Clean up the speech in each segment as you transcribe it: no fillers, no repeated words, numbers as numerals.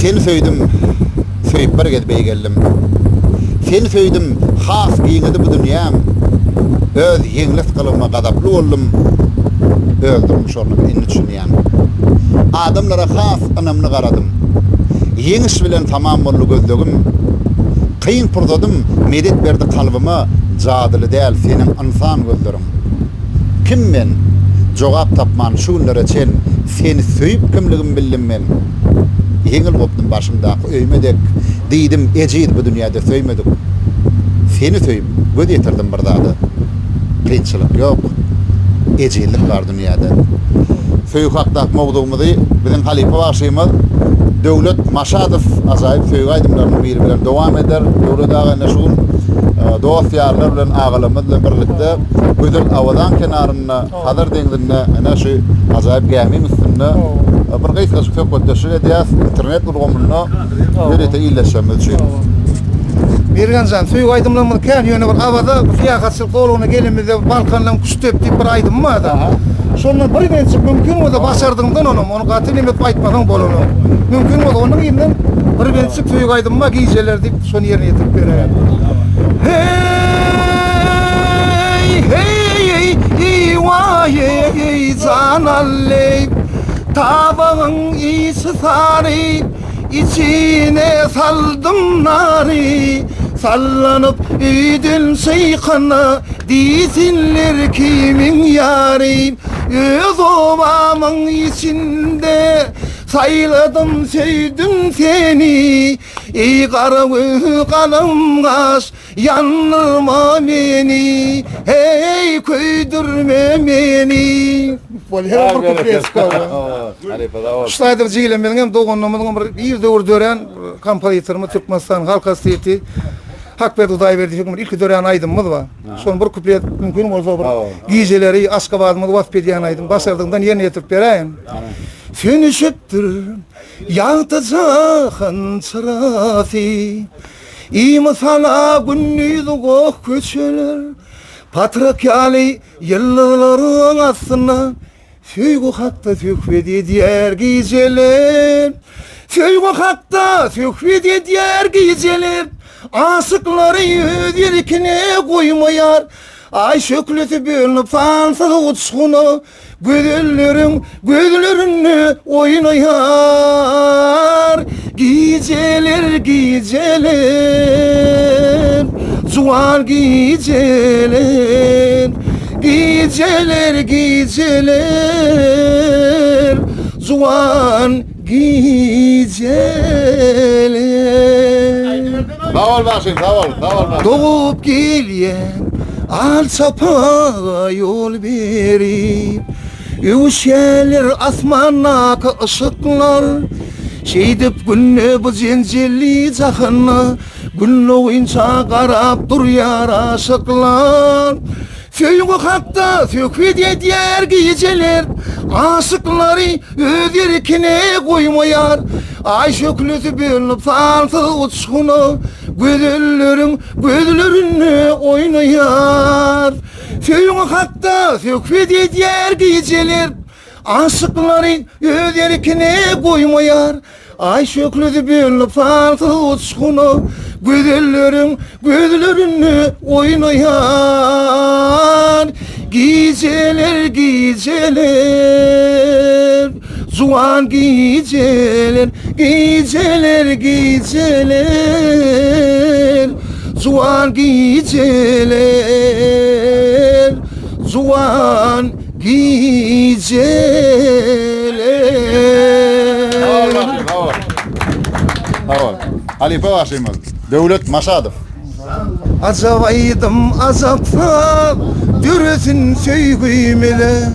Seni söýdüm, söýüp bir gezbey geldim. Seni söýdüm, has giýnedi bu dünýäm. Öz ýeňlis gylyma gadaply boldum. Öldüm şonu inni düşünýän. Adamlara has anamly garadym. Ýeňiş bilen tamam boldy gözlegim. Kıyın purdadım, medet berdi kalbıma, cadılı değil senin insan gözlerim. Kim men? Jogap tapman şu günlere çen, seni söyüp kimligim bildim men. Yeňil bopdum başımda, öýmedek, diýdim ejid bu dünýäde söýmedik. Seni söyüp, göz yetirdim bir dady. Kynçylyk ýok, ejidlik bar dünýäde. Söýük hakda mowdugymy biziň halifa başymyz Döwlet Maşadow azaýyp söýgü aýdymlaryny biri bilen dowam eder. Döwlet näşul dowasýarlar bilen agalarymyz bilen birlikde gözel awadan kenaryna, Hazar deňizine ana şu azaýyp gämiň üstünde bir gaýsy söhbetleşir edýäs, internet urgamyna berete illeşýärmiz üçin. Bergenjan söýgü aýdymlaryny kän ýöne bir awada fiýakatçylyk bolgyna gelimizde Balkandan küçtep diýip bir aýdymma da. Şondan bir gençe mümkün bolsa başardyňdan onu gaty nimet aýtmadan bolar. Mümkün bolsa onuň ýerinden bir gençe söýgü aýdymma giýjeler diýip şonu ýerine ýetirip berer. Hey vay canalley tabağın iyisi sarı içine saldım nari sallanıp idil şeyhana dizinler kimin yari öz obamın içinde sayladım sevdim seni ey karı kanım kaş yanırma beni hey köydürme beni bolher bir kupreska şlaydır jiýilen benim dogonumyň bir döwür dören kompozitormy Türkmenistan halk hasyýeti Hakber Udaýberdi hükümür ilk dören aýdymyz ba. Şonu bir kuplet mümkün bolsa bir giýjeleri Aşgabatymyz wagt edýän aýdym başardyňdan ýerine ýetirip beräýin. Sen üşüttür yağtacağın çırası İmi sana günnüydü gök köçeler Patrakyali yılların aslına Söýgü hakta söhbet edýär giýjeler Söýgü hakta söhbet edýär giýjeler Aşyklary öz ýerkine goýmaýar Ay şökleti bölünüp fansız uçsuna Gözlerini oynayar Geceler Zuvar geceler Zuvan geceler Sağ ol başım, sağ ol. Doğup gelyen al çapa yol verip Üşeler asmandaki ışıklar Şeydip günne bu zincirli cahına Günne oyunca qarap durýar aşıklar Söýgü hakda söhbet edýär giýjeler Aşyklary öz ýerkine goýmaýar Ay şökleti bölünüp fansız uçsuna Gözlerini oynayar Söýgü hakda söhbet edýär giýjeler Aşyklary öz ýerkine goýmaýar Ay şökleti bölünüp fansız uçsuna Gözlerini oynayar Geceler Zuvan geceler Zuvan geceler Zuvan geceler Halifa başymyz Döwlet Maşadow Azabaydım azapta dürüsün söýgümede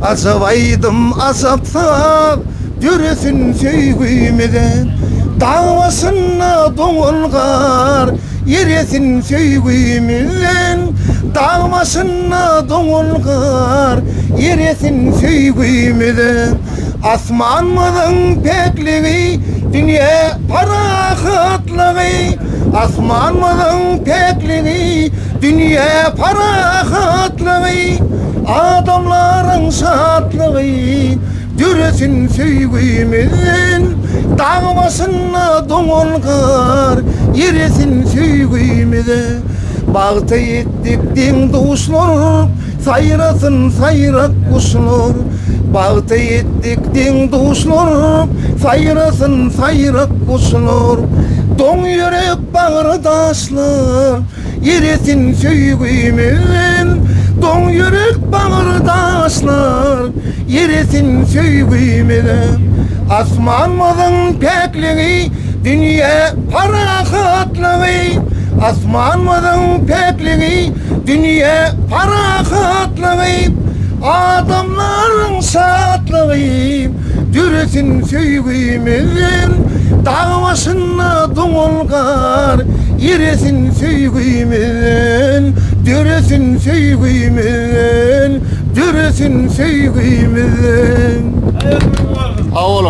Azabaydım azapta dürüsün söýgümede Dağmasyna doňulgar yeresin söýgümeden Dağmasyna doňulgar yeresin söýgümeden Asmanmyň pekligi dünýä parahatlygy Asmanmyň pekligi dünýä parahatlygy Adamlaryň şatlygy düresin söýgüýmizin, dağ başına doňolgar, yeresin söýgüýmizi. Bagta etdik diň duşlar, sayrasın sayrak kuşlar. Bagta etdik diň duşlar, sayrasın sayrak kuşlar. Doň ýürek bagyrdaşlar, yeresin söýgüýmizin. Doň ýürek bagyrdaşlar, yeresin söýgüýmizi. Asmanymyzyň pekligi, dünýä parahatlygy. Asmanymyzyň pekligi, dünýä parahatlygy. Adamlaryň şatlygy, düresin söýgüýmizin. Dağ başına doňolgar, yeresin söýgüýmizin. Düresin söýgüýmizin, düresin söýgüýmizin. Awol